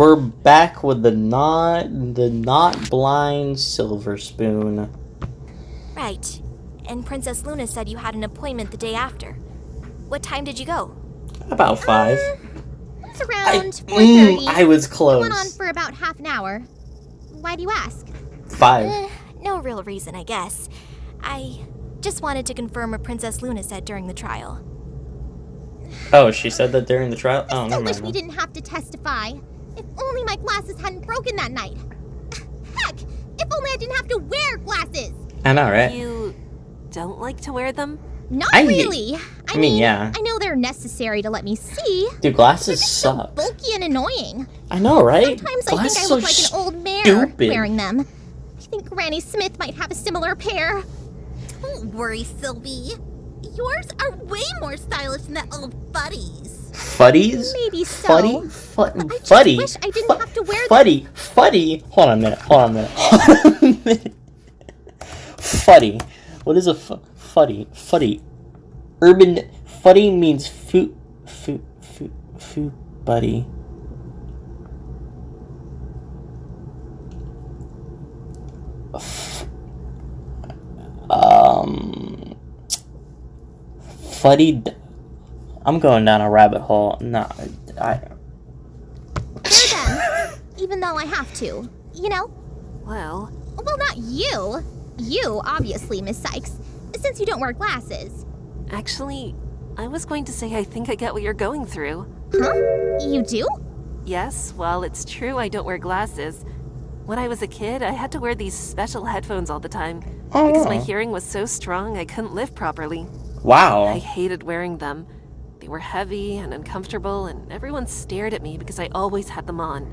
We're back with the not blind silver spoon. Right. And Princess Luna said you had an appointment the day after. What time did you go? About 5. It's around 4:30. I was close. It went on for about half an hour. Why do you ask? 5. No real reason, I guess. I just wanted to confirm what Princess Luna said during the trial. Oh, she said that during the trial? Oh, I never wish mind. we didn't have to testify. If only my glasses hadn't broken that night. Heck, if only I didn't have to wear glasses. I know, right? You don't like to wear them? Not I really. I mean, yeah. I know they're necessary to let me see. Dude, glasses They're just so suck. bulky and annoying. I know, right? Sometimes Glasses I think I look are like an old mare stupid. wearing them. I think Granny Smith might have a similar pair. Don't worry, Sylvie. Yours are way more stylish than the old buddies. Fuddies? Maybe so. Fuddy? wish I didn't have to wear Fuddy? Fuddy? Hold on a minute. Fuddy. What is a fuddy? Fuddy. Urban. Fuddy means food buddy. Fuddy. I'm going down a rabbit hole. No, Wear them, even though I have to. You know? Well, Well, not you. You, obviously, Miss Sykes, since you don't wear glasses. actually, I was going to say I think I get what you're going through. Huh? You do? Yes, while it's true I don't wear glasses, when I was a kid, I had to wear these special headphones all the time because my hearing was so strong I couldn't live properly. Wow. I hated wearing them. They were heavy and uncomfortable, and everyone stared at me because I always had them on.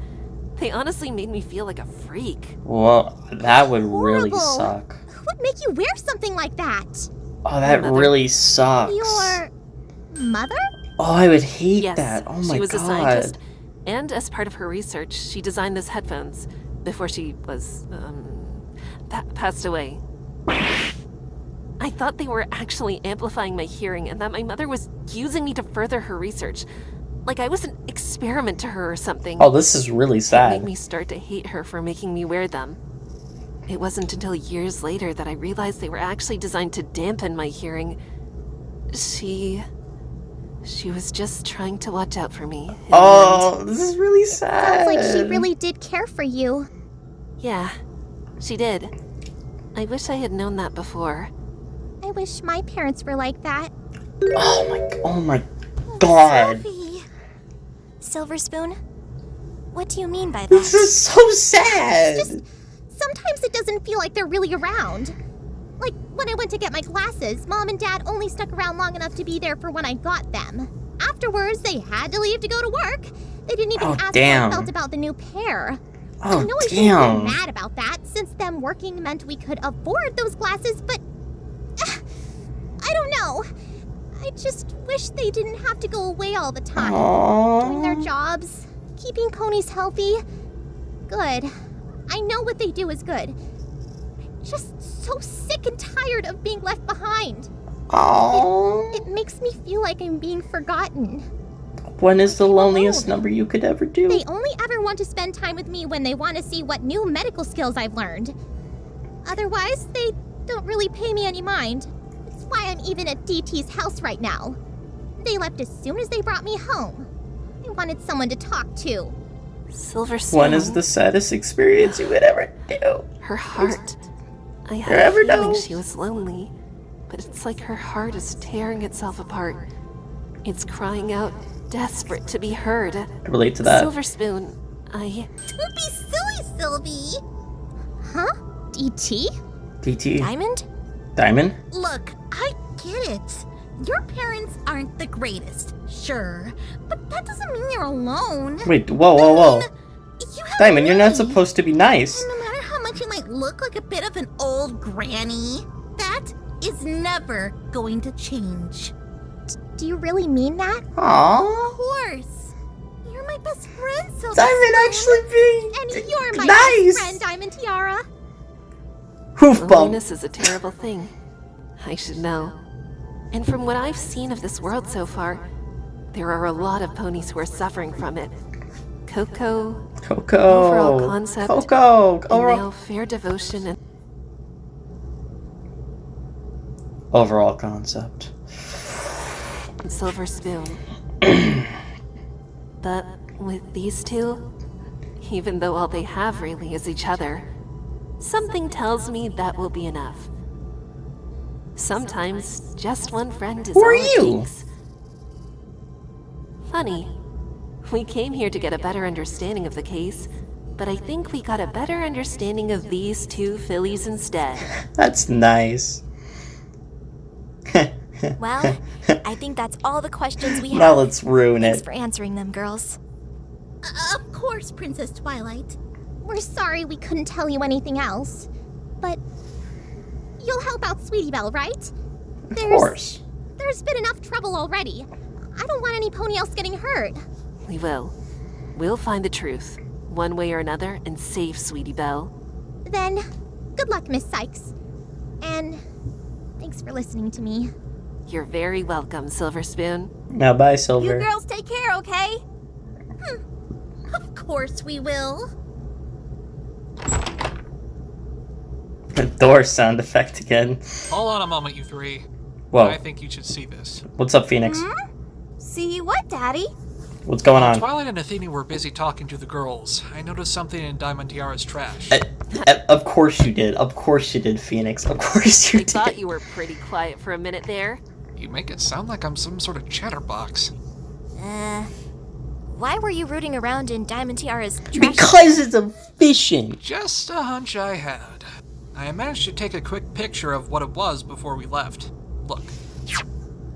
They honestly made me feel like a freak. Well, that would really Horrible. suck. Who would make you wear something like that? Oh, that Mother. really sucks. Your mother? Oh, I would hate Yes, that. Oh my she was god. a scientist, and as part of her research, she designed those headphones before she was, passed away. I thought they were actually amplifying my hearing and that my mother was using me to further her research. Like I was an experiment to her or something. Oh, this is really It made sad. me start to hate her for making me wear them. It wasn't until years later that I realized they were actually designed to dampen my hearing. She was just trying to watch out for me. in the Oh, this is really sad. Sounds like she really did care for you. end. Yeah, she did. I wish I had known that before. I wish my parents were like that. Oh my god. Sophie. Silver Spoon? What do you mean by that? This is so sad. Sometimes it doesn't feel like they're really around. Like when I went to get my glasses, Mom and Dad only stuck around long enough to be there for when I got them. Afterwards, they had to leave to go to work. They didn't even ask damn. how I felt about the new pair. I Oh, know I shouldn't damn. be mad about that, since them working meant we could afford those glasses, but I don't know. I just wish they didn't have to go away all the time. Doing their Aww. jobs, keeping ponies healthy. Good. I know what they do is good. I'm just so sick and tired of being left behind. Aww. It makes me feel like I'm being forgotten. When is the loneliest alone. number you could ever do? They only ever want to spend time with me when they want to see what new medical skills I've learned. Otherwise, they don't really pay me any mind. That's why I'm even at DT's house right now. They left as soon as they brought me home. I wanted someone to talk to. Silver Spoon. When is the saddest experience you would ever do? Her heart. I You had ever a feeling know? she was lonely, but it's like her heart is tearing itself apart. It's crying out, desperate to be heard. I relate to that. Silver Spoon, Don't be silly, Sylvie. Huh? DT? DT. Diamond? Diamond? Look, I get it. Your parents aren't the greatest, sure, but that doesn't mean you're alone. Wait, whoa. You have Diamond, you're not me. supposed to be nice. And no matter how much you might look like a bit of an old granny, that is never going to change. Do you really mean that? Of Aww. course. You're my best friend, Sylvie. Diamond actually being And you're my nice. best friend, Diamond Tiara. Hoof bump. loneliness is a terrible thing. I should know. And from what I've seen of this world so far, there are a lot of ponies who are suffering from it. Coco. Coco. Overall concept. Coco. And Overall. now fair devotion and Overall concept. silver spoon. But with these two, even though all they have really is each other, something tells me that will be enough. Sometimes just one friend is Who are all it you? takes. Funny. We came here to get a better understanding of the case, but I think we got a better understanding of these two fillies instead. That's nice. Well, I think that's all the questions we have. Now let's ruin Thanks it. for answering them, girls. Of course, Princess Twilight. We're sorry we couldn't tell you anything else. But you'll help out Sweetie Belle, right? Of course. There's been enough trouble already. I don't want any pony else getting hurt. We will. We'll find the truth, one way or another, and save Sweetie Belle. Then, good luck, Miss Sykes. And thanks for listening to me. You're very welcome, Silver Spoon. Now bye, You Silver. girls take care, okay? Of course we will. Door sound effect again. Hold on a moment, you three. Whoa. I think you should see this. What's up, Phoenix? See what, Daddy? What's going While on? Twilight and Athena were busy talking to the girls, I noticed something in Diamond Tiara's trash. Of course you did. Of course you did, Phoenix. Of course you I thought did. you were pretty quiet for a minute there. You make it sound like I'm some sort of chatterbox. Why were you rooting around in Diamond Tiara's trash? Because it's efficient. Just a hunch I had. I managed to take a quick picture of what it was before we left. Look.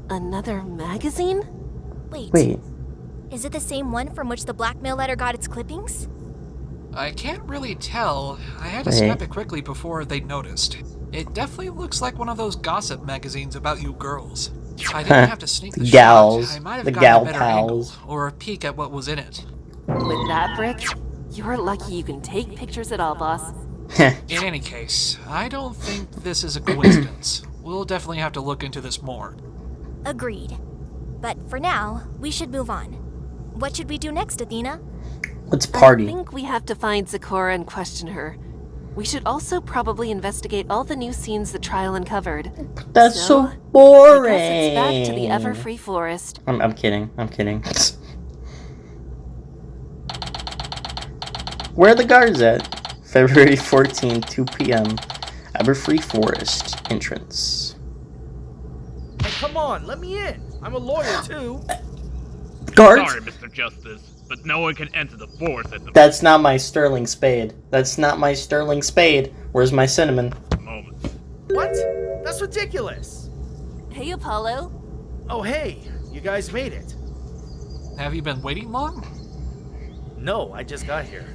Another magazine? Wait. Is it the same one from which the blackmail letter got its clippings? I can't really tell. I had to Wait. snap it quickly before they noticed. It definitely looks like one of those gossip magazines about you girls. If I didn't have to sneak the Gals. shot, I might have The gotten gal a better pals. angle, or a peek at what was in it. With that brick, you're lucky you can take pictures at all, boss. In any case, I don't think this is a coincidence. We'll definitely have to look into this more. Agreed. But for now, we should move on. What should we do next, Athena? Let's I party. think we have to find Zecora and question her. We should also probably investigate all the new scenes the trial uncovered. That's so I boring. guess it's back to the ever-free forest. I'm kidding. I'm kidding. Where are the guards at? February 14, 2 p.m. Everfree Forest entrance. Hey, come on, let me in. I'm a lawyer too. Guards? Sorry, Mr. Justice, but no one can enter the forest at the That's not my sterling spade. That's not my sterling spade. Where's my cinnamon? moment. What? That's ridiculous. Hey, Apollo. Oh, hey, you guys made it. Have you been waiting long? No, I just got here.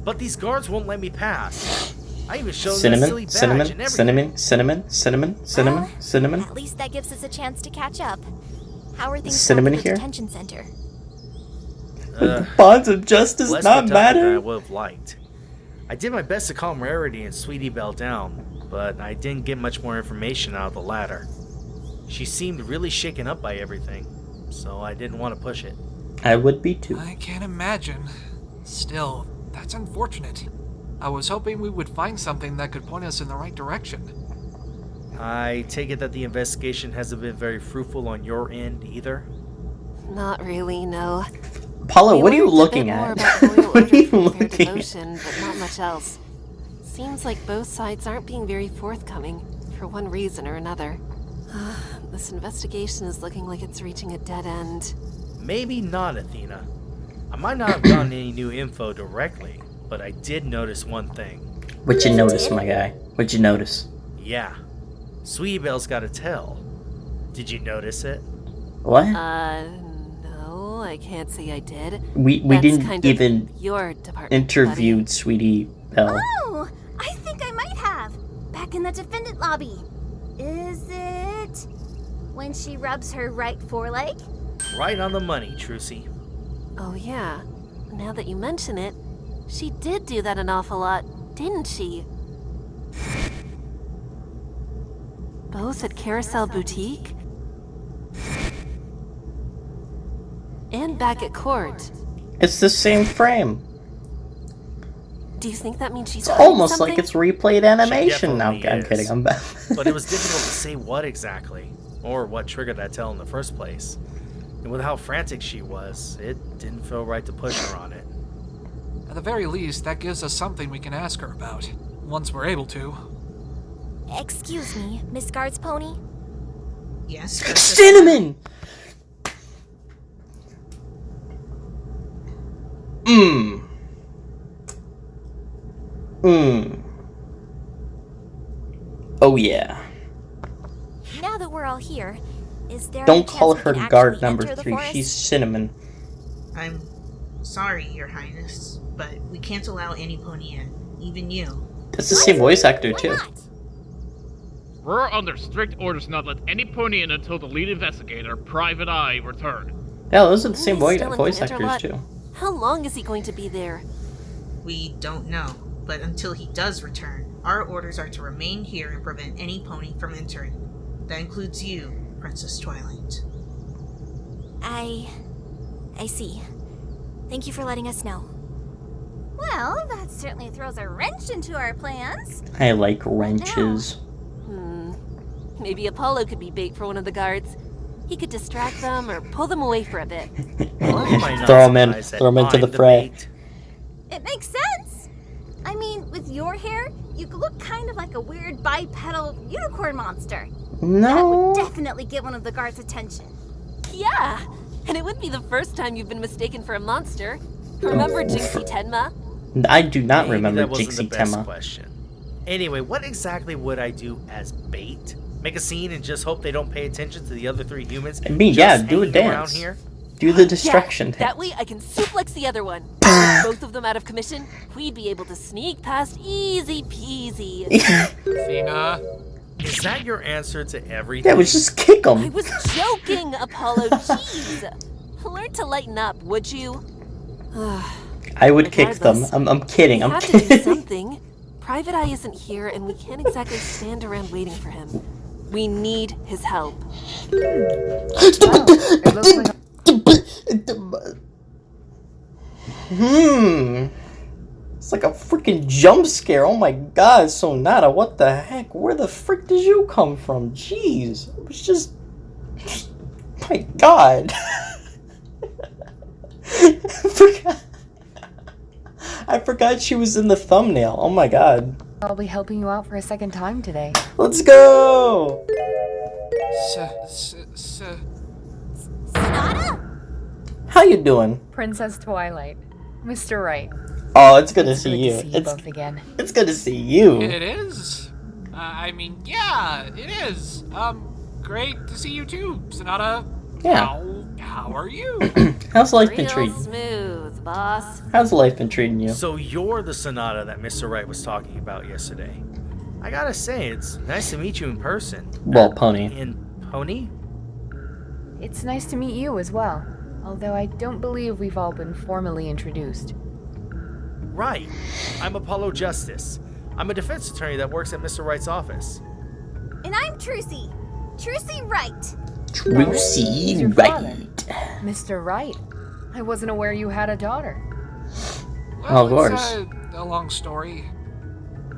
But these guards won't let me pass. I even showed them a silly Cinnamon, badge and cinnamon, everything. cinnamon. At least that gives us a chance to catch up. How are things Cinnamon going at the here? detention center? Bonds of justice Less not productive than I matter. would have liked. I did my best to calm Rarity and Sweetie Belle down, but I didn't get much more information out of the latter. She seemed really shaken up by everything, so I didn't want to push it. I would be too. I can't imagine. Still, that's unfortunate. I was hoping we would find something that could point us in the right direction. I take it that the investigation hasn't been very fruitful on your end either? Not really, no. Paula, We what are you learned a looking bit more at? about royal What are you order from fair looking at? devotion, but not much else. Seems like both sides aren't being very forthcoming, for one reason or another. This investigation is looking like it's reaching a dead end. Maybe not, Athena. I might not have gotten any new info directly, but I did notice one thing. What'd you notice, my guy? What'd you notice? Yeah, Sweetie Belle's got a tail. Did you notice it? What? No, I can't say I did. we That's didn't kind of even your department, interview buddy. Sweetie Belle. Oh, I think I might have. Back in the defendant lobby. Is it when she rubs her right foreleg? Right on the money, Trucy. Oh yeah, now that you mention it, she did do that an awful lot, didn't she? Both at Carousel Boutique? And back at court. It's the same frame. Do you think that means she's It's hiding almost something? like it's replayed animation. No, definitely I'm is. kidding. I'm bad. But it was difficult to say what exactly, or what triggered that tell in the first place. And with how frantic she was, it didn't feel right to push her on it. At the very least, that gives us something we can ask her about, once we're able to. Excuse me, Miss Guard's pony? Yes. Cinnamon! Mmm. Mmm. Oh yeah. Now that we're all here, is there Don't any call chance her we can guard actually number enter the 3. forest? She's Cinnamon. I'm sorry, Your Highness, but we can't allow any pony in, even you. That's the same voice actor Why too. not? We're under strict orders to not let any pony in until the lead investigator, Private Eye, return. Yeah, those are the same He's still in voice Commander actors Lot. too. How long is he going to be there? We don't know, but until he does return, our orders are to remain here and prevent any pony from entering. That includes you, Princess Twilight. I see. Thank you for letting us know. Well, that certainly throws a wrench into our plans. I like wrenches. Maybe Apollo could be bait for one of the guards. He could distract them or pull them away for a bit. Why am I not Throw 'em in. surprised that Throw 'em into I'm the fray. bait? It makes sense. I mean, with your hair, you could look kind of like a weird bipedal unicorn monster. That would No. definitely get one of the guards' attention. Yeah, and it wouldn't be the first time you've been mistaken for a monster. Remember Jinxie Tenma? I do not Maybe remember that wasn't the Jinxie best Temma. question. Anyway, what exactly would I do as bait? Make a scene and just hope they don't pay attention to the other 3 humans? I mean, just yeah, do a hanging around dance. here? Do the distraction Yeah, that thing. way I can suplex the other one. With both of them out of commission, we'd be able to sneak past easy peasy. Athena. Is that your answer to everything? Yeah, we just kick I them. was joking, Apollo. Jeez. Learn to lighten up, would you? I would kick them. Regardless, I'm kidding. We I'm have to do kidding. something. Private Eye isn't here, and we can't exactly stand around waiting for him. We need his help. It's like a freaking jump scare. Oh my god, Sonata, what the heck? Where the frick did you come from? Jeez. It was just... My god. I forgot she was in the thumbnail. Oh my god. I'll be helping you out for a second time today. Let's go! Sonata? How you doing? Princess Twilight. Mr. Wright. Oh, it's good to It's see good you. to see you both again. It's good to see you. It is? I mean, yeah, it is. Great to see you too, Sonata. Yeah. How are you? How's life been Real treating? smooth, boss. How's life been treating you? So you're the Sonata that Mr. Wright was talking about yesterday. I gotta say, it's nice to meet you in person. Well, Pony. In Pony? It's nice to meet you as well. Although I don't believe we've all been formally introduced. Right. I'm Apollo Justice. I'm a defense attorney that works at Mr. Wright's office. And I'm Trucy. Trucy Wright. Who's Trucy your father? Wright. Mr. Wright. I wasn't aware you had a daughter. Oh, of Well, course. it's a long story.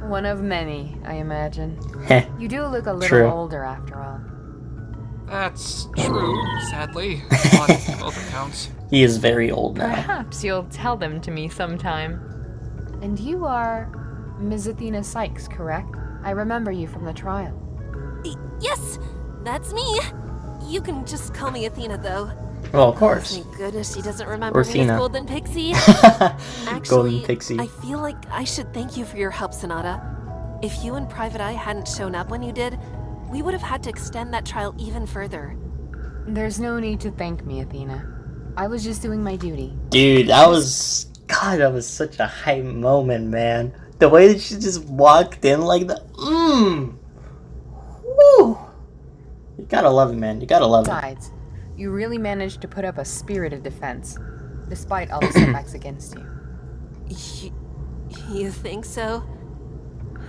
One of many, I imagine. Heh. You do look a little True. older after all. That's true, sadly, on both accounts. He is very old now. Perhaps you'll tell them to me sometime. And you are Ms. Athena Sykes, correct? I remember you from the trial. Yes, that's me. You can just call me Athena, though. Well, of course. Thank goodness she doesn't remember me Athena. as Golden Pixie. Actually, Golden Pixie. I feel like I should thank you for your help, Sonata. If you and Private Eye hadn't shown up when you did, we would have had to extend that trial even further. There's no need to thank me, Athena. I was just doing my duty. Dude, that was... God, that was such a hype moment, man. The way that she just walked in like that. Woo! You gotta love it, man. You gotta love it. Besides, you really managed to put up a spirited defense, despite all the setbacks against you. You think so?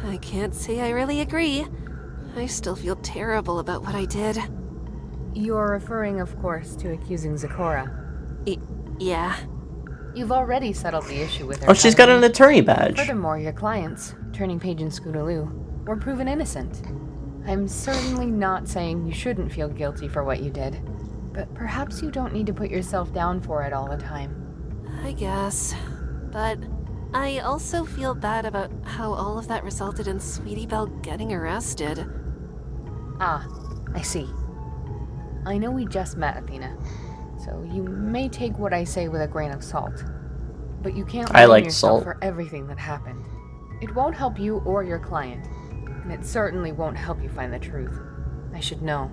I can't say I really agree. I still feel terrible about what I did. You're referring, of course, to accusing Zecora. Yeah. You've already settled the issue with her. Oh, she's got an haven't you? attorney badge. Furthermore, your clients, Turning Page and Scootaloo, were proven innocent. I'm certainly not saying you shouldn't feel guilty for what you did, but perhaps you don't need to put yourself down for it all the time. I guess. But I also feel bad about how all of that resulted in Sweetie Belle getting arrested. Ah, I see. I know we just met, Athena, so you may take what I say with a grain of salt. But you can't blame like yourself salt. for everything that happened. It won't help you or your client, and it certainly won't help you find the truth. I should know.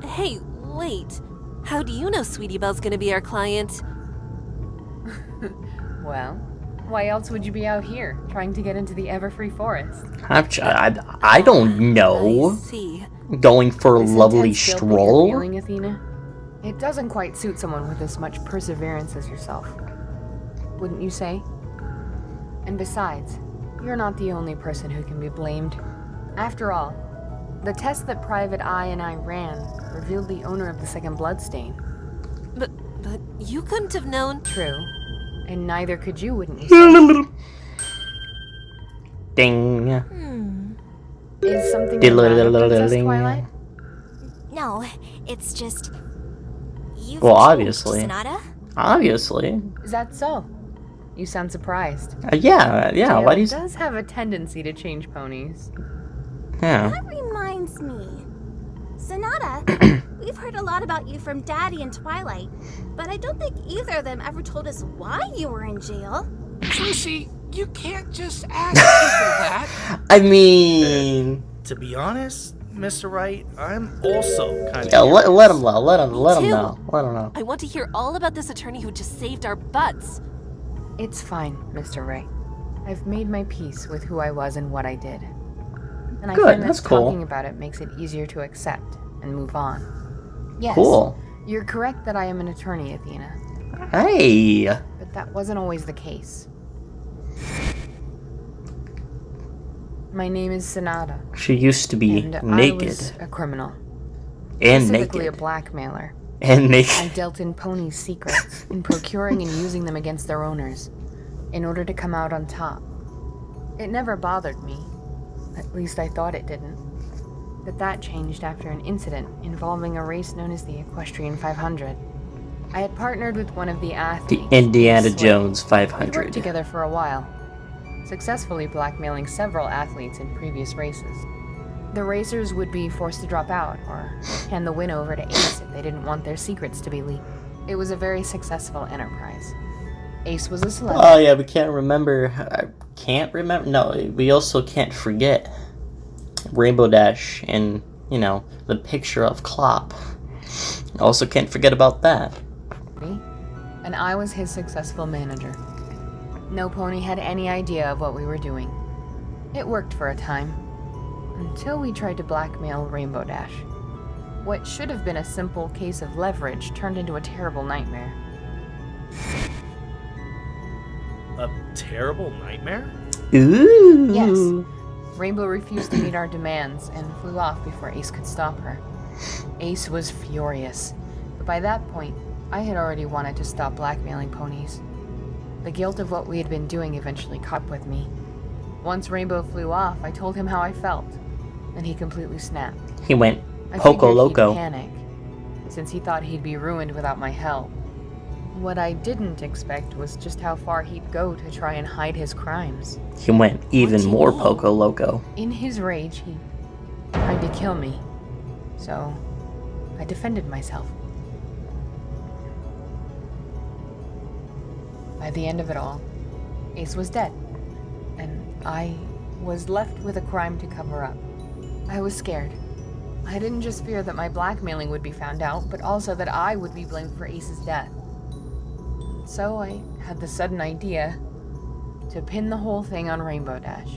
Hey, wait. How do you know Sweetie Belle's gonna be our client? Well, why else would you be out here, trying to get into the Everfree Forest? I don't I know. see. Going for a This lovely intense guilt that you're stroll? feeling, Athena? It doesn't quite suit someone with as much perseverance as yourself. Wouldn't you say? And besides, you're not the only person who can be blamed. After all, the test that Private Eye and I ran revealed the owner of the second bloodstain. But you couldn't have known. True. And neither could you, wouldn't you say? Ding. Is something the matter, Princess Twilight? No, it's just... You've Well, changed, obviously. Sonata? Obviously. Is that so? You sound surprised. Yeah. Jail Why do you... does have a tendency to change ponies. Yeah. That reminds me. Sonata, we've heard a lot about you from Daddy and Twilight, but I don't think either of them ever told us why you were in jail. Trucy, you can't just ask people that. I mean... To be honest, Mr. Wright, I'm also kind of. Yeah, let him know. Let him too. know. Let him know. I want to hear all about this attorney who just saved our butts. It's fine, Mr. Wright. I've made my peace with who I was and what I did. And I Good, find that that's cool. talking about it makes it easier to accept and move on. Yes, Cool. you're correct that I am an attorney, Athena. Hey. But that wasn't always the case. My name is Sonata, She used to be and I naked. was a criminal. And Specifically naked. a blackmailer. And I naked. dealt in ponies' secrets, in procuring and using them against their owners, in order to come out on top. It never bothered me. At least I thought it didn't. But that changed after an incident involving a race known as the Equestrian 500. I had partnered with one of the The athletes. Indiana Slade. Jones We'd 500. worked together for a while, successfully blackmailing several athletes in previous races. The racers would be forced to drop out or hand the win over to Ace if they didn't want their secrets to be leaked. It was a very successful enterprise. Ace was a celebrity. Oh yeah, we can't remember. I can't remember. No, we also can't forget Rainbow Dash and, you know, the picture of Klopp. Also can't forget about that. And I was his successful manager. No pony had any idea of what we were doing. It worked for a time, until we tried to blackmail Rainbow Dash. What should have been a simple case of leverage turned into a terrible nightmare. A terrible nightmare? Ooh. Yes. Rainbow refused to meet our demands and flew off before Ace could stop her. Ace was furious, but by that point, I had already wanted to stop blackmailing ponies. The guilt of what we had been doing eventually caught up with me. Once Rainbow flew off, I told him how I felt, and he completely snapped. He went I Poco figured Loco. He'd panic, since he thought he'd be ruined without my help. What I didn't expect was just how far he'd go to try and hide his crimes. He went even more Poco Loco. In his rage, he tried to kill me, so I defended myself. By the end of it all, Ace was dead, and I was left with a crime to cover up. I was scared. I didn't just fear that my blackmailing would be found out, but also that I would be blamed for Ace's death. So I had the sudden idea to pin the whole thing on Rainbow Dash.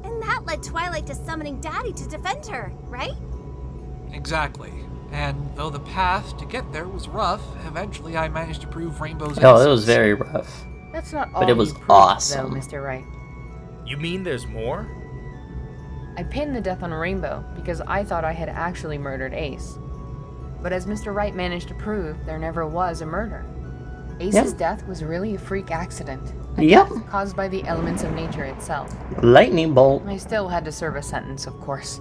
And that led Twilight to summoning Daddy to defend her, right? Exactly. And though the path to get there was rough, eventually I managed to prove Rainbow's Oh, it was innocence. very rough. That's not all But it was you proved, awesome. though, Mr. Wright. You mean there's more? I pinned the death on Rainbow because I thought I had actually murdered Ace. But as Mr. Wright managed to prove, there never was a murder. Ace's death was really a freak accident. A Yep. death caused by the elements of nature itself. Lightning bolt. I still had to serve a sentence, of course.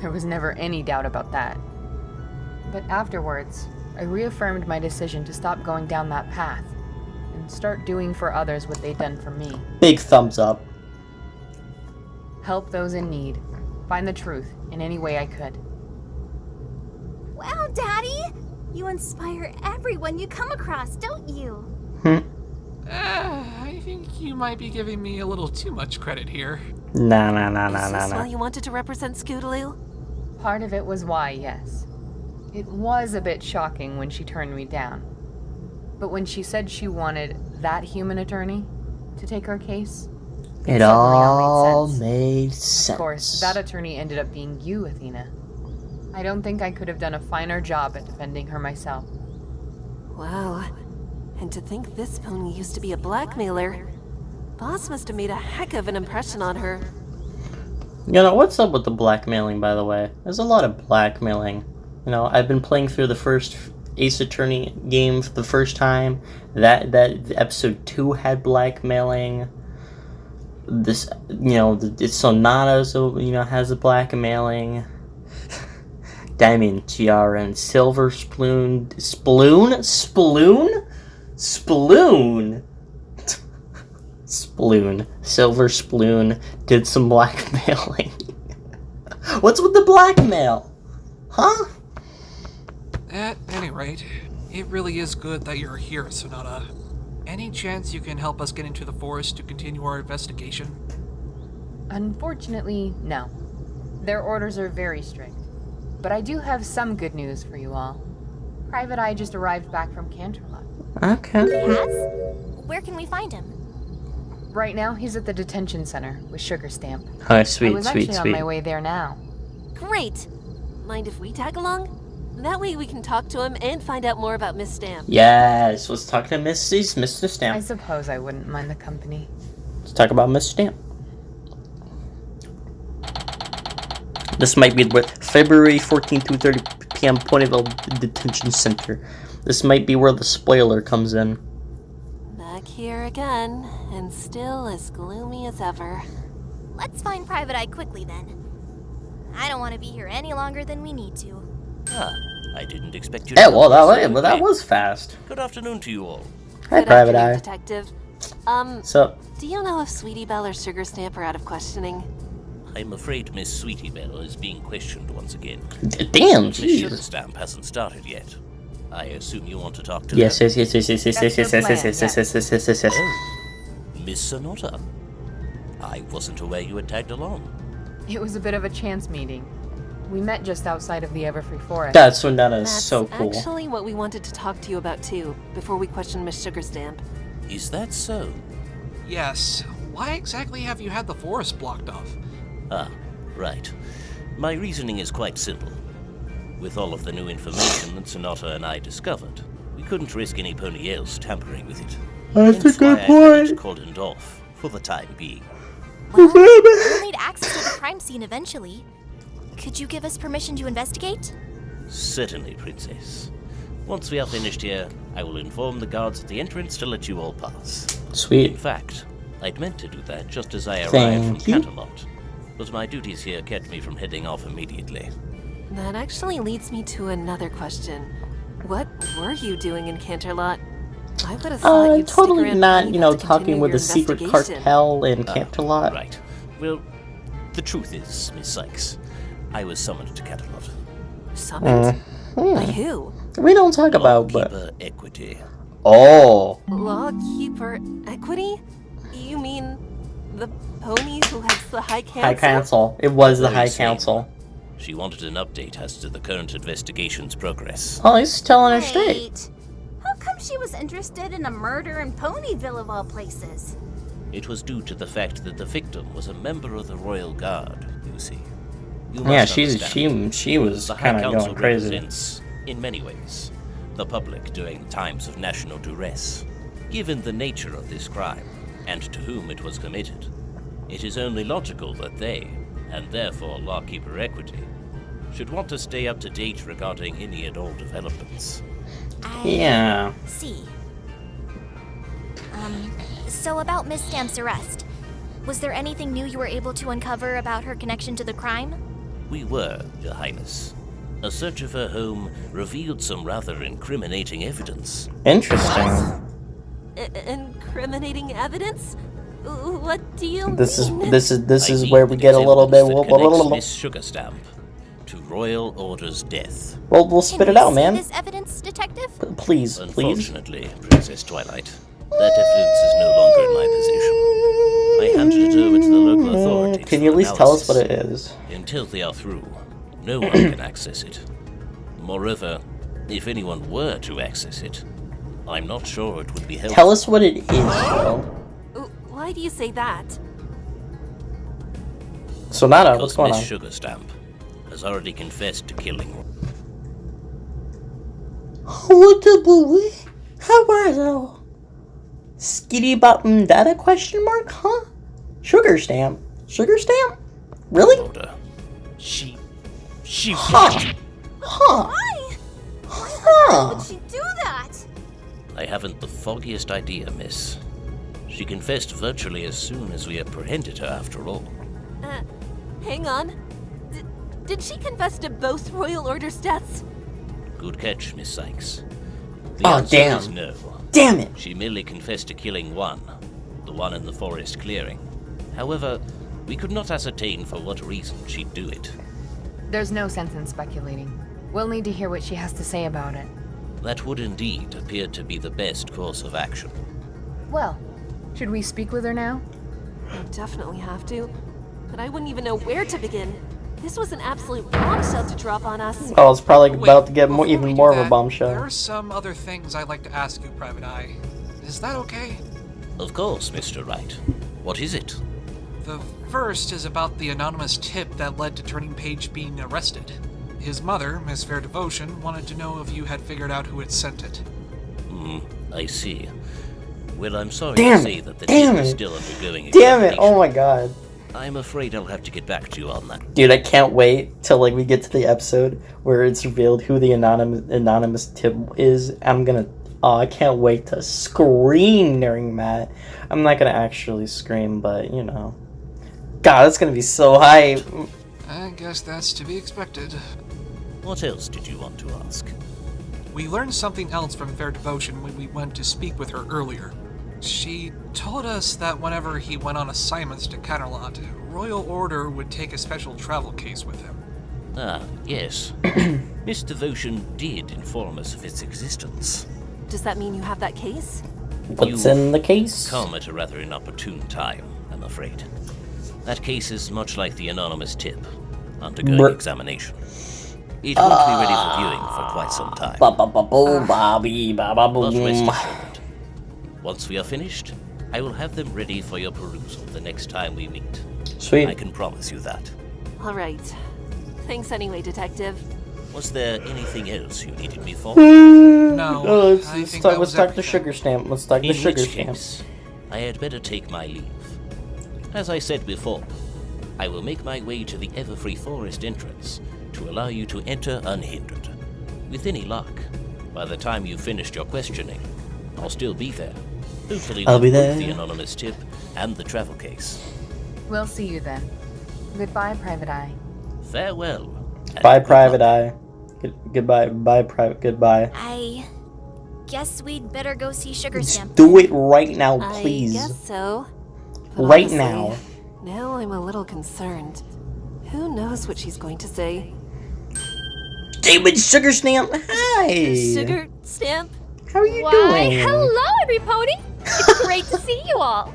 There was never any doubt about that. But afterwards, I reaffirmed my decision to stop going down that path and start doing for others what they'd done for me. Big thumbs up. Help those in need. Find the truth in any way I could. Wow, Daddy! You inspire everyone you come across, don't you? I think you might be giving me a little too much credit here. Nah. Is this why you wanted to represent Scootaloo? Part of it was why, yes. It was a bit shocking when she turned me down. But when she said she wanted that human attorney to take her case, It suddenly all made sense. made sense. Of course, that attorney ended up being you, Athena. I don't think I could have done a finer job at defending her myself. Wow. And to think this pony used to be a blackmailer. Boss must have made a heck of an impression on her. You know, what's up with the blackmailing, by the way? There's a lot of blackmailing. You know, I've been playing through the first Ace Attorney game for the first time. That episode 2 had blackmailing. This, you know, the Sonata, so, you know, has a blackmailing. Diamond Tiara and Silver Sploon. Sploon? Silver Sploon did some blackmailing. What's with the blackmail? Huh? At any rate, it really is good that you're here, Sonata. Any chance you can help us get into the forest to continue our investigation? Unfortunately, no. Their orders are very strict. But I do have some good news for you all. Private Eye just arrived back from Canterlot. Okay. Yes? Where can we find him? Right now, he's at the detention center with Sugar Stamp. Oh, I sweet, was sweet, actually on my way there now. Great. Mind if we tag along? That way we can talk to him and find out more about Miss Stamp. Yes, let's talk to Mr. I Stamp. suppose I wouldn't mind the company. Let's talk about Miss Stamp. This might be what February 14, 2:30 p.m. Ponyville Detention Center. This might be where the spoiler comes in. Back here again, and still as gloomy as ever. Let's find Private Eye quickly then. I don't want to be here any longer than we need to. I didn't expect you Yeah, to well, come so that quick. was fast. Good afternoon to you all. Hi, Good Private afternoon, Eye. Detective. So, Do you know if Sweetie Belle or Sugar Stamp are out of questioning? I'm afraid Miss Sweetie Belle is being questioned once again. damn, Miss Sugar jeez. Stamp hasn't started yet. I assume you want to talk to Yes, her? yes. Miss Sonata. I wasn't aware you had tagged along. It was a bit of a chance meeting. We met just outside of the Everfree Forest. That's so that is That's so cool. actually what we wanted to talk to you about too, before we questioned Miss Sugar Stamp. Is that so? Yes. Why exactly have you had the forest blocked off? Ah, right. My reasoning is quite simple. With all of the new information that Sonata and I discovered, we couldn't risk any pony else tampering with it. That's a Hence good why I had it point. cordoned off, for the time being. Well, we'll need access to the crime scene eventually. Could you give us permission to investigate? Certainly, Princess. Once we are finished here, I will inform the guards at the entrance to let you all pass. In Sweet. fact, I'd meant to do that just as I arrived Thank from you. Canterlot, but my duties here kept me from heading off immediately. That actually leads me to another question. What were you doing in Canterlot? I would have thought you'd stick Totally around not, Eve you know, to continue talking with your a secret investigation. cartel in Canterlot. Right. Well, the truth is, Miss Sykes, I was summoned to Canterlot. Summoned? By who? We don't talk about, but Lawkeeper Equity. oh, Lawkeeper Equity? You mean the pony who heads the High Council? High Council. It was the Very High same. Council. She wanted an update as to the current investigation's progress. Oh, he's telling her straight. Wait. How come she was interested in a murder in Ponyville of all places? It was due to the fact that the victim was a member of the Royal Guard, you see. You Yeah, must understand. she was The High kind of Council going crazy. represents, in many ways, the public during times of national duress. Given the nature of this crime, and to whom it was committed, it is only logical that they, and therefore Lawkeeper Equity, should want to stay up to date regarding any and all developments. I Yeah. see. So about Miss Stamp's arrest. Was there anything new you were able to uncover about her connection to the crime? We were, Your Highness. A search of her home revealed some rather incriminating evidence. Interesting. Incriminating evidence? What do you mean? This is I where need we the get a little bit. evidence that connects Miss Sugarstamp to Royal Order's death. Well, we'll spit it out, man. This evidence, Detective? Please. Unfortunately, Princess Twilight, that evidence is no longer in my possession. I handed it over to the local authorities. Can you at least tell us what it is? Until they are through, no one can access it. Moreover, if anyone were to access it, I'm not sure it would be helpful. Tell us what it is, bro. Why do you say that? Sonata, what's going on? Miss Sugarstamp has already confessed to killing. What the boy? How are you? Skitty bottom data question mark? Huh? Sugar stamp? Sugar stamp? Really? Order. She Huh? Huh? Why? Huh? Would she do that? I haven't the foggiest idea, miss. She confessed virtually as soon as we apprehended her, after all. Hang on. Did she confess to both Royal Order's deaths? Good catch, Miss Sykes. The Oh, answer damn. is no. Damn it! She merely confessed to killing one, the one in the forest clearing. However, we could not ascertain for what reason she'd do it. There's no sense in speculating. We'll need to hear what she has to say about it. That would indeed appear to be the best course of action. Well, should we speak with her now? I definitely have to. But I wouldn't even know where to begin. This was an absolute bombshell to drop on us. Oh, it's probably Wait, about to get before even we do more of a that, bombshell. There are some other things I'd like to ask you, Private Eye. Is that okay? Of course, Mr. Wright. What is it? The first is about the anonymous tip that led to Turning Page being arrested. His mother, Miss Fair Devotion, wanted to know if you had figured out who had sent it. I see. Well, I'm sorry Damn to say it. that the Damn tip is it. still undergoing Damn it! examination. Oh my god. I'm afraid I'll have to get back to you on that. Dude, I can't wait till like we get to the episode where it's revealed who the anonymous tip is. I can't wait to scream during that. I'm not gonna actually scream, but you know. God, that's gonna be so hype. I guess that's to be expected. What else did you want to ask? We learned something else from Fair Devotion when we went to speak with her earlier. She told us that whenever he went on assignments to Caterlot, Royal Order would take a special travel case with him. Ah, yes. Miss Devotion did inform us of its existence. Does that mean you have that case? What's in the case? Come at a rather inopportune time, I'm afraid. That case is much like the anonymous tip, undergoing examination. It won't be ready for viewing for quite some time. But rest assured, once we are finished, I will have them ready for your perusal the next time we meet. Sweet. I can promise you that. All right. Thanks anyway, Detective. Was there anything else you needed me for? No, let's I think talk that was the everything. sugar stamp. Let's talk the In sugar which stamp. case, I had better take my leave. As I said before, I will make my way to the Everfree Forest entrance to allow you to enter unhindered. With any luck, by the time you've finished your questioning, I'll still be there. Hopefully I'll be with both there. the anonymous tip and the travel case. We'll see you then. Goodbye, Private Eye. Farewell. and Bye, good Private luck. Eye. Goodbye. Bye, Private. Goodbye. I guess we'd better go see Sugar Just Stamp. do it right now, I please. guess so. But Right honestly, now. Now I'm a little concerned. Who knows what she's going to say? David Sugar Stamp, hi. Sugar Stamp? How are you Why, doing? hello, everybody! It's great to see you all.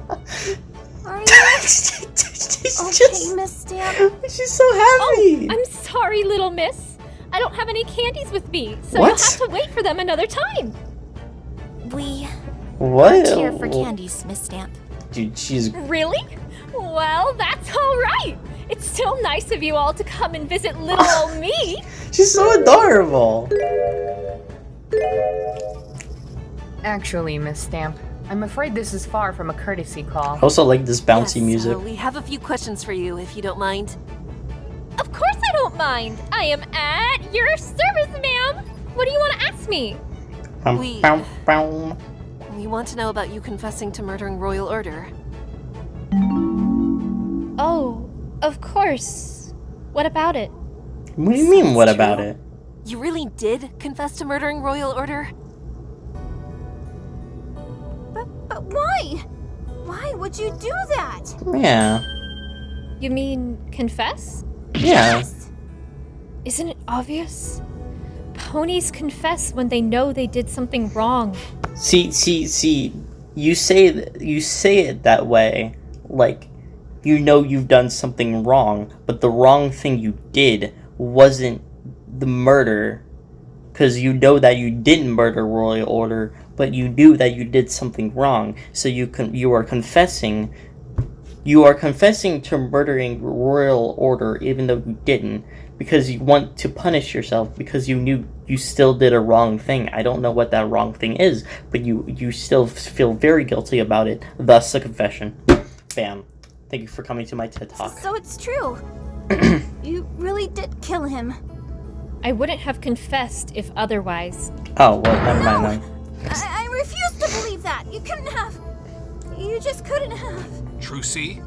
Are you she's okay, just, Miss Stamp? she's so happy. I'm sorry, little miss. I don't have any candies with me, so What? you'll have to wait for them another time. We What? aren't here for candies, Miss Stamp. Dude, she's Really? Well, that's all right. It's still nice of you all to come and visit little old me. she's so adorable. Actually, Miss Stamp, I'm afraid this is far from a courtesy call. I also like this bouncy Yes, music. we have a few questions for you, if you don't mind. Of course I don't mind. I am at your service, ma'am. What do you want to ask me? Bum, we- bum, bum. We want to know about you confessing to murdering Royal Order. Oh, of course. What about it? What do you mean, Sounds what true. about it? You really did confess to murdering Royal Order? But why? Why would you do that? Yeah. You mean confess? Yeah. Isn't it obvious? Ponies confess when they know they did something wrong. See. You say it that way, like you know you've done something wrong, but the wrong thing you did wasn't the murder, because you know that you didn't murder Royal Order, but you knew that you did something wrong. So you are confessing. You are confessing to murdering Royal Order even though you didn't, because you want to punish yourself because you knew you still did a wrong thing. I don't know what that wrong thing is, but you still feel very guilty about it, thus the confession. Bam. Thank you for coming to my TED Talk. So it's true. You really did kill him. I wouldn't have confessed if otherwise. Oh, well, never mind then. I refuse to believe that. You couldn't have. You just couldn't have. Trucy?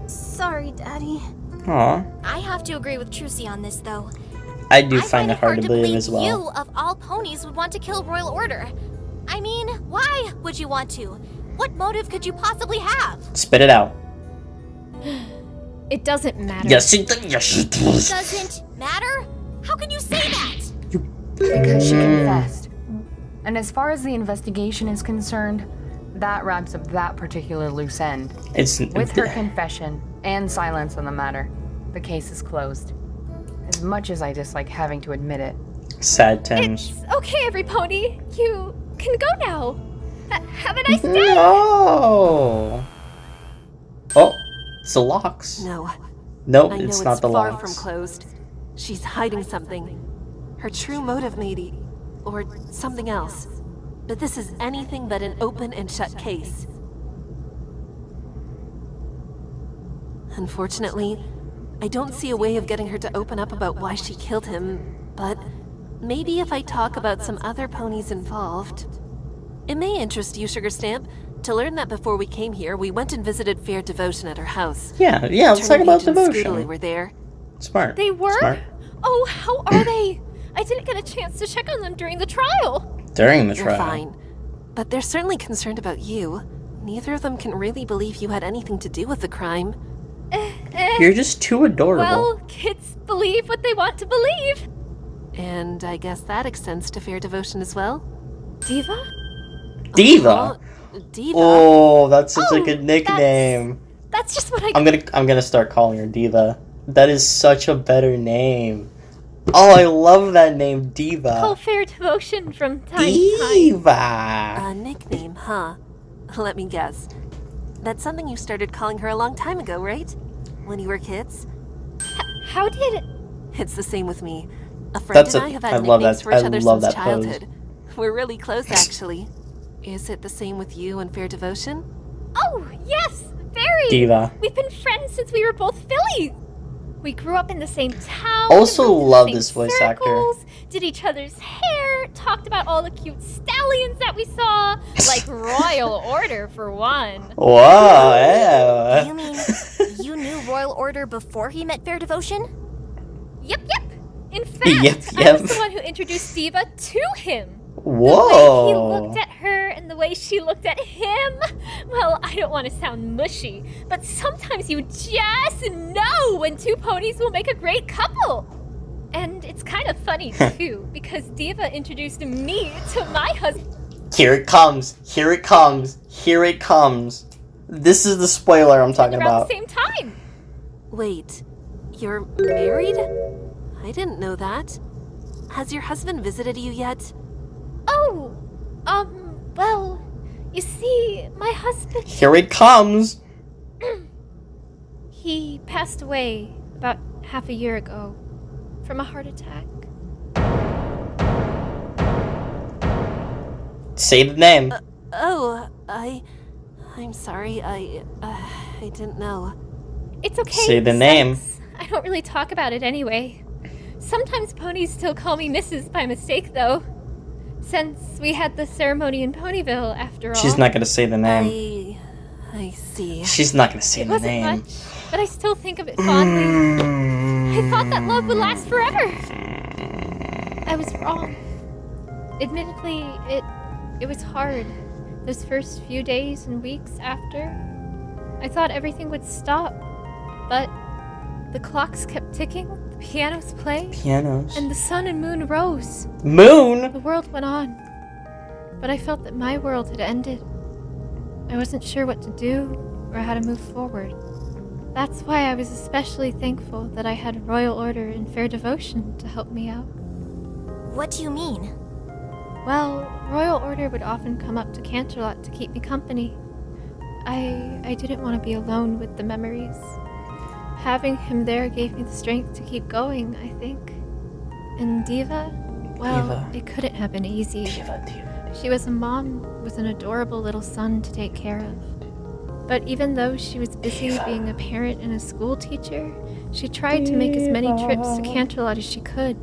Sorry, Daddy. Aw. I have to agree with Trucy on this, though. I do find it hard to believe as well. You, of all ponies, would want to kill Royal Order. I mean, why would you want to? What motive could you possibly have? Spit it out. It doesn't matter. Yes, it does. Doesn't matter? How can you say that? Because she confessed. And as far as the investigation is concerned, that wraps up that particular loose end. With her confession and silence on the matter, the case is closed. As much as I dislike having to admit it. Sad times. It's okay, every pony. You can go now. Have a nice day. No. Oh, it's the locks. No. Nope, I know it's not the far locks. from closed. She's hiding something. Her true motive, maybe. Or something else. But this is anything but an open and shut case. Unfortunately, I don't see a way of getting her to open up about why she killed him, but maybe if I talk about some other ponies involved. It may interest you, Sugar Stamp, to learn that before we came here, we went and visited Fair Devotion at her house. Yeah, let's talk about Devotion. Scoodly were there. Smart. They were? Smart. Oh, how are they? I didn't get a chance to check on them during the trial. During the They're trial. fine. But they're certainly concerned about you. Neither of them can really believe you had anything to do with the crime. You're just too adorable. Well, kids believe what they want to believe. And I guess that extends to Fair Devotion as well? Diva? Diva. Diva. Oh, that's such a good nickname. That's just what I'm gonna start calling her Diva. That is such a better name. Oh, I love that name, Diva. call Fair Devotion from time to time. Diva. A nickname, huh? Let me guess. That's something you started calling her a long time ago, right? When you were kids? How did... It's the same with me. A friend and I have had nicknames for each other since childhood. We're really close, actually. Is it the same with you and Fair Devotion? Oh, yes! Very! Diva. We've been friends since we were both fillies. We grew up in the same town. Also moved in the love same this voice circles, did each other's hair, talked about all the cute stallions that we saw, like Royal Order for one. Whoa, yeah. You mean you knew Royal Order before he met Fair Devotion? Yep. In fact, Yep. I was the one who introduced Diva to him. Whoa. The way he looked at her and the way she looked at him. Well, I don't want to sound mushy, but sometimes you just know when two ponies will make a great couple. And it's kind of funny, too, because Diva introduced me to my husband. Here it comes. Here it comes. Here it comes. This is the spoiler I'm talking around about. the same time. Wait, you're married? I didn't know that. Has your husband visited you yet? Oh, well, you see, my husband... Here it comes. He passed away about half a year ago from a heart attack. Say the name. I'm sorry, I didn't know. It's okay. Say the name. I don't really talk about it anyway. Sometimes ponies still call me Mrs. by mistake, though. Since we had the ceremony in Ponyville, after all. She's not gonna say the name. I see. She's not gonna say It the wasn't name. much, but I still think of it fondly. I thought that love would last forever. I was wrong. Admittedly, it was hard. Those first few days and weeks after. I thought everything would stop, but the clocks kept ticking, the pianos played, Pianos. and the sun and moon rose. Moon? The world went on, but I felt that my world had ended. I wasn't sure what to do or how to move forward. That's why I was especially thankful that I had Royal Order and Fair Devotion to help me out. What do you mean? Well, Royal Order would often come up to Canterlot to keep me company. I didn't want to be alone with the memories. Having him there gave me the strength to keep going, I think. And Diva? Well, Diva. it couldn't have been easy. Diva. She was a mom with an adorable little son to take care of. But even though she was busy being a parent and a school teacher, she tried to make as many trips to Canterlot as she could.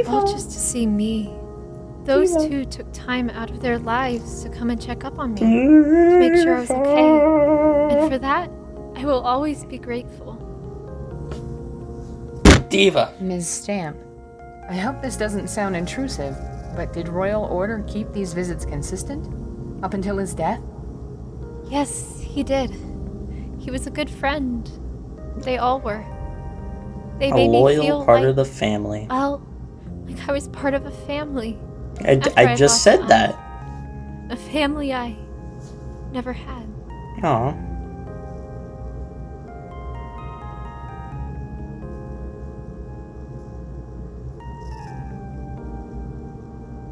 All just to see me. Those two took time out of their lives to come and check up on me, to make sure I was okay. And for that, I will always be grateful. Diva. Ms. Stamp, I hope this doesn't sound intrusive, but did Royal Order keep these visits consistent? Up until his death? Yes, he did. He was a good friend. They all were. They A made me loyal feel part like, of the family. well, like I was part of a family. I I just lost said Mom. that. A family I never had. Aw.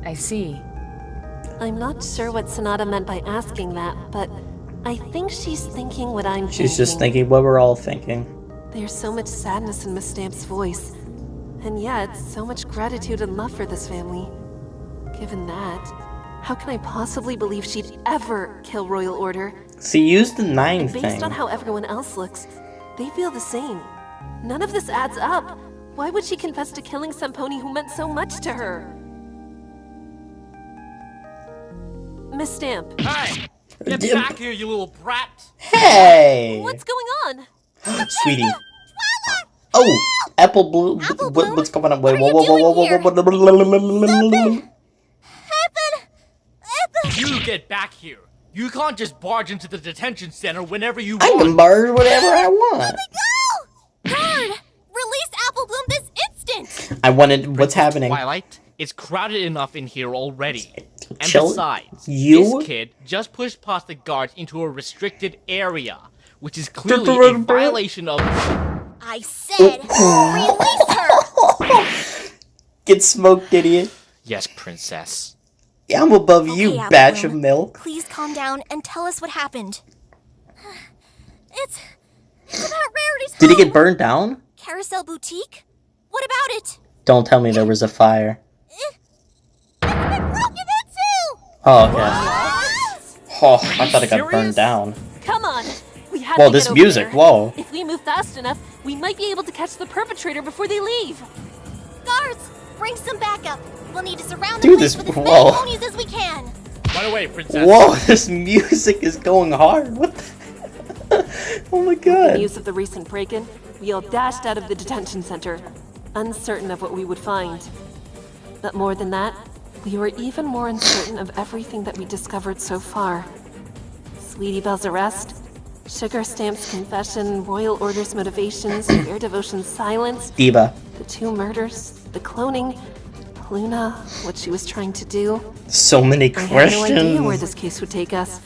I see. I'm not sure what Sonata meant by asking that, but I think she's thinking what I'm thinking. She's just thinking what we're all thinking. There's so much sadness in Miss Stamp's voice, and yet so much gratitude and love for this family. Given that, how can I possibly believe she'd ever kill Royal Order? See, use the 9 And based thing. on how everyone else looks, they feel the same. None of this adds up. Why would she confess to killing some pony who meant so much to her? Miss Stamp. Hey! Get back here, you little brat! Hey! What's going on? Sweetie. Oh, Apple Bloom. What's going on? Wait, whoa. You get back here! You can't just barge into the detention center whenever you I want! can barge whatever I want. Guard! Release Apple Bloom this instant! I wanted. What's happening? Twilight, it's crowded enough in here already. And Chill. besides, You? this kid just pushed past the guards into a restricted area, which is clearly a violation of... I said, release her! Get smoked, idiot. Yes, princess. Yeah, I'm above Okay, you, Apple batch Bloom, of milk. Please calm down and tell us what happened. It's about Rarity's Did he home. get burned down? Carousel Boutique? What about it? Don't tell me there was a fire. It's been broken into! Oh, okay. Oh, I thought it got burned down. Come on. We have Whoa, to get this over music, there. whoa. If we move fast enough, we might be able to catch the perpetrator before they leave. Guards, bring some backup. We'll need to surround Dude, the place this- with as many whoa. ponies as we can. Run away, princess. Whoa, this music is going hard. What the? Oh my With god. news of the recent break-in, we all dashed out of the detention center, uncertain of what we would find. But more than that, we were even more uncertain of everything that we discovered so far. Sweetie Belle's arrest, Sugar Stamp's confession, Royal Order's motivations, Fair Devotion's silence, Diva. the 2 murders, the cloning, Luna, what she was trying to do. So many I had no idea where questions. this case would take us,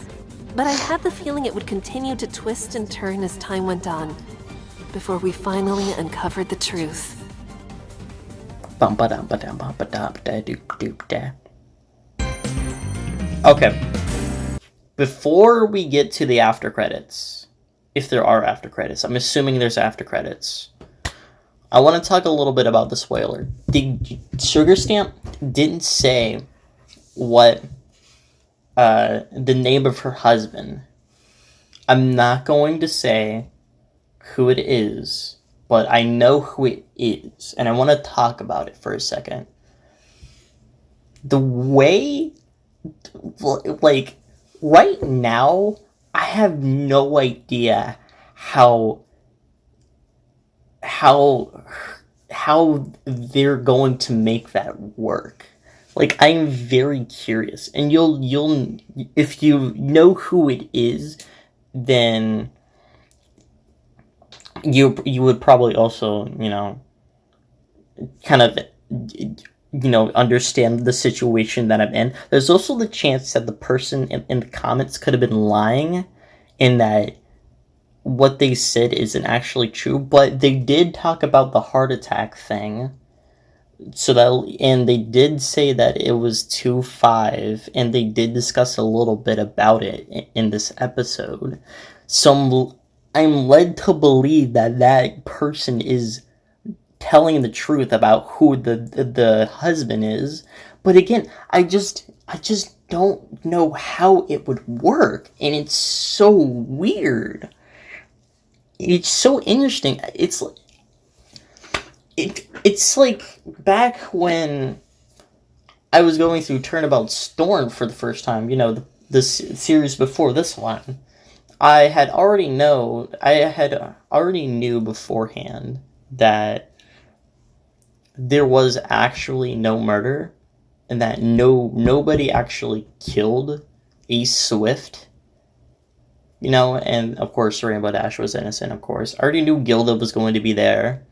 but I had the feeling it would continue to twist and turn as time went on, before we finally uncovered the truth. Okay. Before we get to the after credits, if there are after credits, I'm assuming there's after credits. I want to talk a little bit about the spoiler. The Sugar Stamp didn't say what the name of her husband. I'm not going to say who it is, but I know who it is, and I want to talk about it for a second. the way, like, right now, I have no idea how they're going to make that work. Like, I'm very curious, and you'll if you know who it is, then you would probably also, kind of, understand the situation that I'm in. There's also the chance that the person in the comments could have been lying, in that what they said isn't actually true, but they did talk about the heart attack thing. And they did say that it was 2-5, and they did discuss a little bit about it in this episode. So I'm led to believe that person is telling the truth about who the husband is. But again, I just don't know how it would work, and it's so weird. It's so interesting. It's like back when I was going through Turnabout Storm for the first time, the series before this one. I already knew beforehand that there was actually no murder, and that nobody actually killed Ace Swift. And of course Rainbow Dash was innocent, of course. I already knew Gilda was going to be there.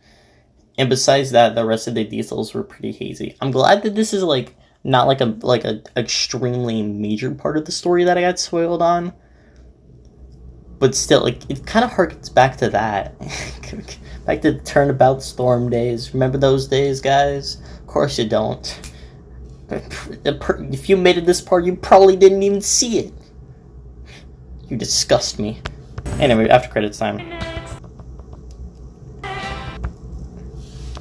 And besides that, the rest of the details were pretty hazy. I'm glad that this is not like a extremely major part of the story that I got spoiled on. But still, it kind of harkens back to that. Back to the Turnabout Storm days. Remember those days, guys? Of course you don't. If you made it this part, you probably didn't even see it. You disgust me. Anyway, after credits time.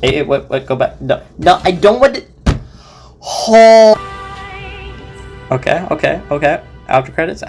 Hey, wait, go back. No, I don't want to. Oh. Okay. After credits.